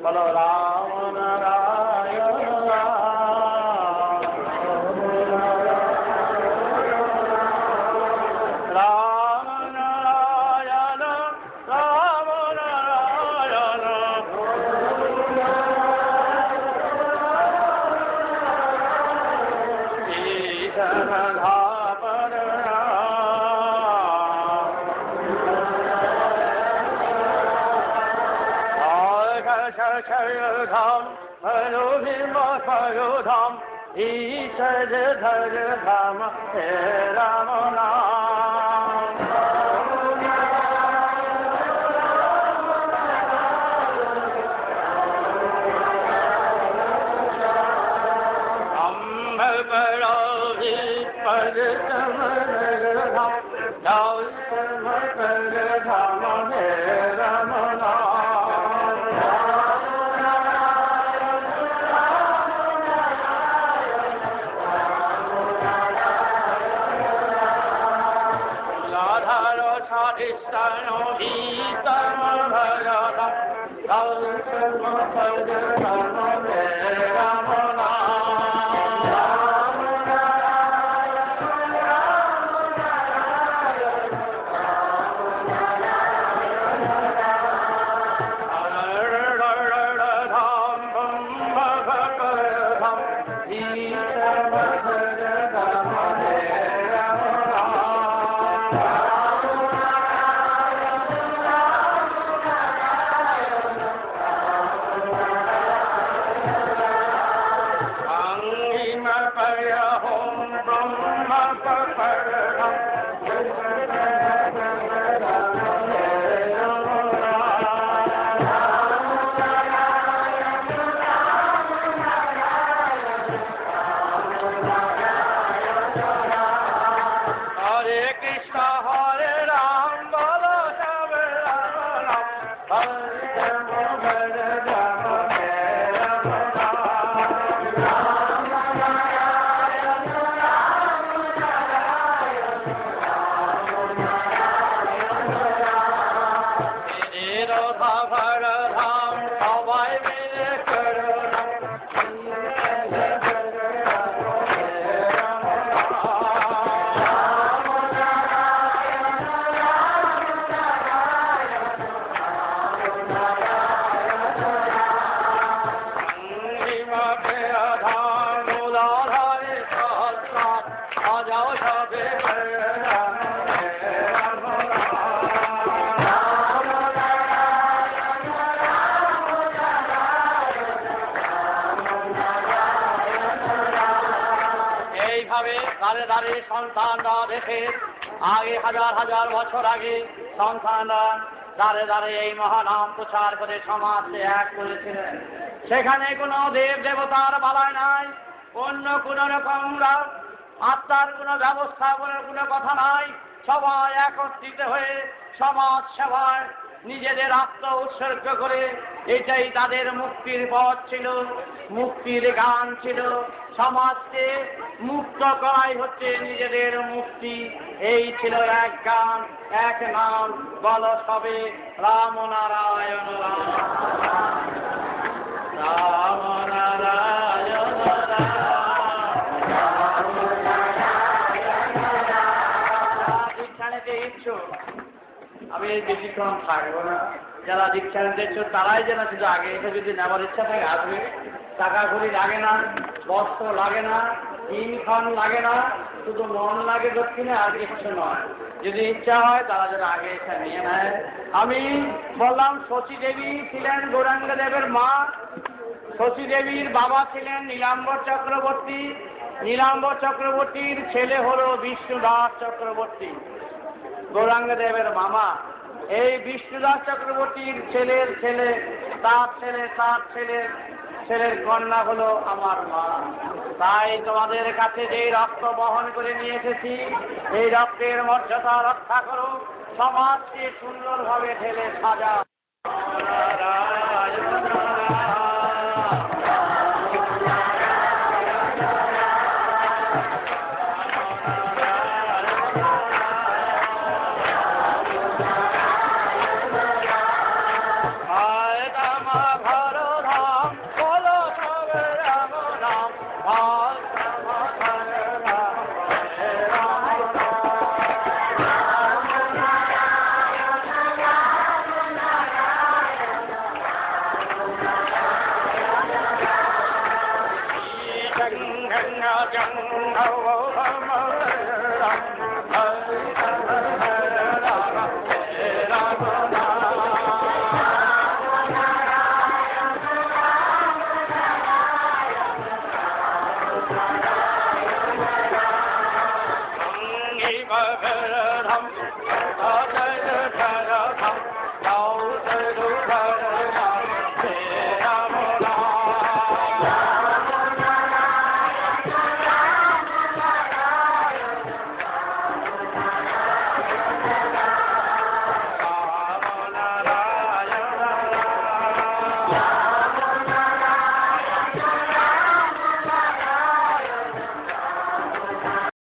বলো রাম নারায়ণ রাম নারায়ণ রাম নারায়ণ ধাপর ধাम धाम ईश्वर धर धाम हे राम नाम अम्बर बड़ो ही पद धाम हे राम नाम Krishna Gita Bharata দাঁড়ে দাঁড়িয়ে সন্তানরা দেখে আগে হাজার হাজার বছর আগে সন্তানরা দাঁড়ে দাঁড়িয়ে এই মহানাম প্রচার করে সমাজকে এক করেছিলেন। সেখানে কোনো দেব দেবতার বালাই নাই, অন্য কোন রকম আত্মার কোনো ব্যবস্থা করার কোনো কথা নাই। সবাই একত্রিত হয়ে সমাজ সেবায় নিজেদের আত্ম উৎসর্গ করে এটাই তাদের মুক্তির পথ ছিল, মুক্তির গান ছিল। সমাজকে মুক্ত করাই হচ্ছে নিজেদের মুক্তি। এই ছিল এক গান, এক নাম, বল সবে রাম নারায়ণ রাম রাম নারায়ণ দীক্ষা নিতে ইচ্ছুক, আমি বেশিক্ষণ থাকবো না। যারা দীক্ষা নিতে ইচ্ছুক তারাই যেন শুধু আগে এসে যদি নেওয়ার ইচ্ছা থাকে আসবে। টাকা কড়ি লাগে না, বস্ত্র লাগে না, ইনখান লাগে না, শুধু মন লাগে দক্ষিণে, আর কিছু নয়। যদি ইচ্ছা হয় তারা যেন আগে এসে নিয়ে নেয়। আমি বললাম শচী দেবী ছিলেন গৌরাঙ্গ দেবের মা, শচী দেবীর বাবা ছিলেন নীলাম্বর চক্রবর্তী, নীলাম্বর চক্রবর্তীর ছেলে হলো বিষ্ণুদাস চক্রবর্তী, গৌরাঙ্গ দেবের মামা। এই বিষ্ণুদাস চক্রবর্তীর ছেলের ছেলে, তার ছেলে, তার ছেলের কন্যা হলো আমার মা। তাই তোমাদের কাছে যে রক্ত বহন করে নিয়ে এসেছি, এই রক্তের মর্যাদা রক্ষা করো, সমাজকে সুন্দরভাবে ঢেলে সাজা। ভারত জন্য